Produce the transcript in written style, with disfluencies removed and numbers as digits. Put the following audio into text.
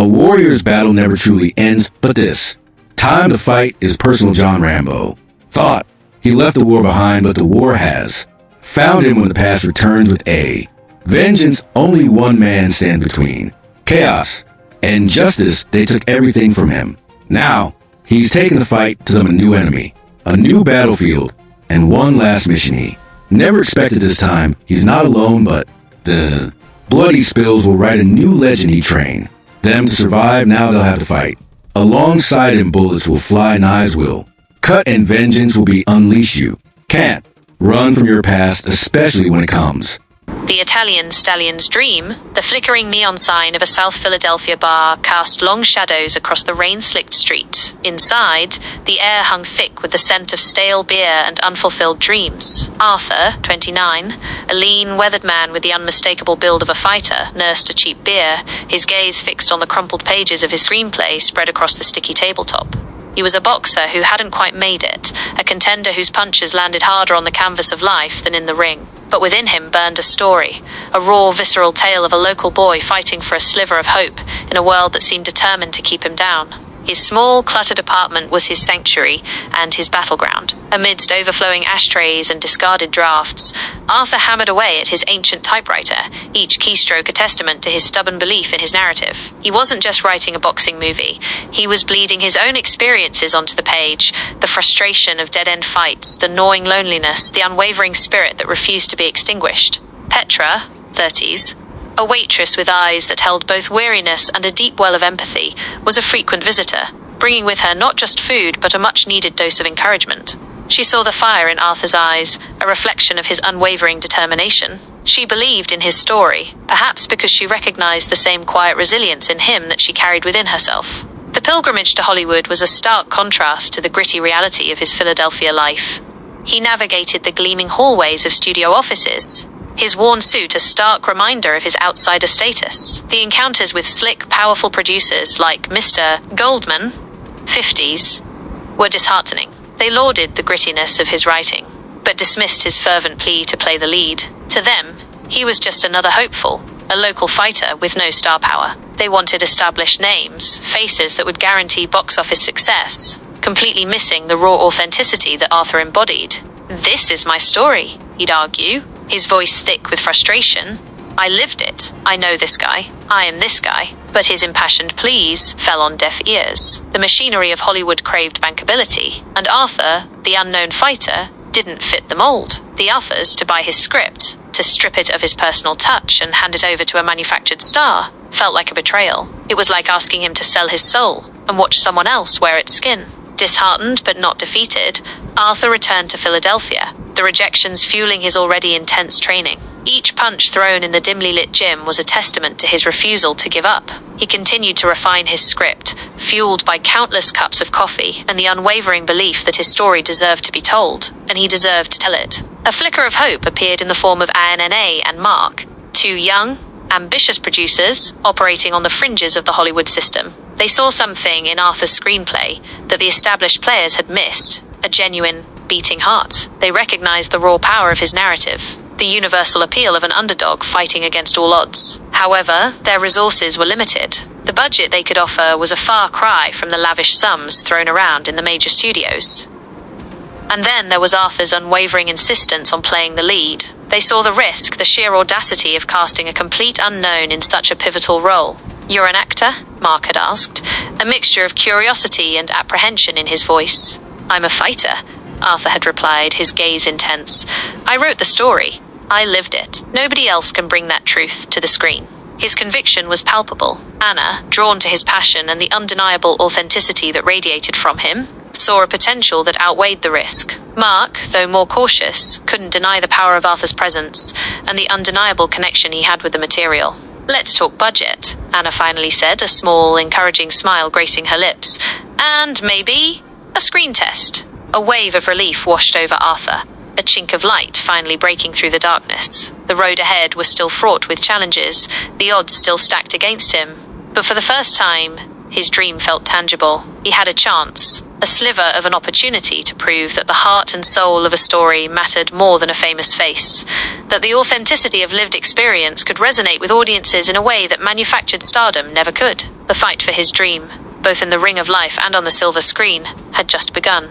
A warrior's battle never truly ends, but this. Time to fight is personal John Rambo. Thought he left the war behind, but the war has found him when the past returns with A. Vengeance, only one man stands between. Chaos and justice, they took everything from him. Now, he's taken the fight to them a new enemy, a new battlefield, and one last mission he never expected this time. He's not alone, but the bloody spills will write a new legend he trained. Them to survive, now they'll have to fight. Alongside him, bullets will fly, knives will cut, and vengeance will be unleash you. Can't run from your past, especially when it comes. The Italian stallion's dream, the flickering neon sign of a South Philadelphia bar, cast long shadows across the rain-slicked street. Inside, the air hung thick with the scent of stale beer and unfulfilled dreams. Arthur, 29, a lean, weathered man with the unmistakable build of a fighter, nursed a cheap beer, his gaze fixed on the crumpled pages of his screenplay spread across the sticky tabletop. He was a boxer who hadn't quite made it, a contender whose punches landed harder on the canvas of life than in the ring. But within him burned a story, a raw, visceral tale of a local boy fighting for a sliver of hope in a world that seemed determined to keep him down. His small, cluttered apartment was his sanctuary and his battleground. Amidst overflowing ashtrays and discarded drafts, Arthur hammered away at his ancient typewriter, each keystroke a testament to his stubborn belief in his narrative. He wasn't just writing a boxing movie. He was bleeding his own experiences onto the page, the frustration of dead-end fights, the gnawing loneliness, the unwavering spirit that refused to be extinguished. Petra, 30s, a waitress with eyes that held both weariness and a deep well of empathy, was a frequent visitor, bringing with her not just food but a much-needed dose of encouragement. She saw the fire in Arthur's eyes, a reflection of his unwavering determination. She believed in his story, perhaps because she recognized the same quiet resilience in him that she carried within herself. The pilgrimage to Hollywood was a stark contrast to the gritty reality of his Philadelphia life. He navigated the gleaming hallways of studio offices, his worn suit a stark reminder of his outsider status. The encounters with slick, powerful producers like Mr. Goldman, 50s, were disheartening. They lauded the grittiness of his writing, but dismissed his fervent plea to play the lead. To them, he was just another hopeful, a local fighter with no star power. They wanted established names, faces that would guarantee box office success, completely missing the raw authenticity that Arthur embodied. "This is my story," he'd argue, his voice thick with frustration. "I lived it. I know this guy. I am this guy." But his impassioned pleas fell on deaf ears. The machinery of Hollywood craved bankability, and Arthur, the unknown fighter, didn't fit the mold. The offers to buy his script, to strip it of his personal touch and hand it over to a manufactured star, felt like a betrayal. It was like asking him to sell his soul and watch someone else wear its skin. Disheartened but not defeated, Arthur returned to Philadelphia, the rejections fueling his already intense training. Each punch thrown in the dimly lit gym was a testament to his refusal to give up. He continued to refine his script, fueled by countless cups of coffee and the unwavering belief that his story deserved to be told, and he deserved to tell it. A flicker of hope appeared in the form of ANNA and Mark, two young, ambitious producers operating on the fringes of the Hollywood system. They saw something in Arthur's screenplay that the established players had missed, a genuine, beating heart. They recognized the raw power of his narrative, the universal appeal of an underdog fighting against all odds. However, their resources were limited. The budget they could offer was a far cry from the lavish sums thrown around in the major studios. And then there was Arthur's unwavering insistence on playing the lead. They saw the risk, the sheer audacity of casting a complete unknown in such a pivotal role. "You're an actor?" Mark had asked, a mixture of curiosity and apprehension in his voice. "I'm a fighter," Arthur had replied, his gaze intense. "I wrote the story. I lived it. Nobody else can bring that truth to the screen." His conviction was palpable. Anna, drawn to his passion and the undeniable authenticity that radiated from him, saw a potential that outweighed the risk. Mark, though more cautious, couldn't deny the power of Arthur's presence and the undeniable connection he had with the material. "Let's talk budget," Anna finally said, a small, encouraging smile gracing her lips. "And maybe a screen test." A wave of relief washed over Arthur, a chink of light finally breaking through the darkness. The road ahead was still fraught with challenges, the odds still stacked against him. But for the first time, his dream felt tangible. He had a chance, a sliver of an opportunity to prove that the heart and soul of a story mattered more than a famous face, that the authenticity of lived experience could resonate with audiences in a way that manufactured stardom never could. The fight for his dream, both in the ring of life and on the silver screen, had just begun.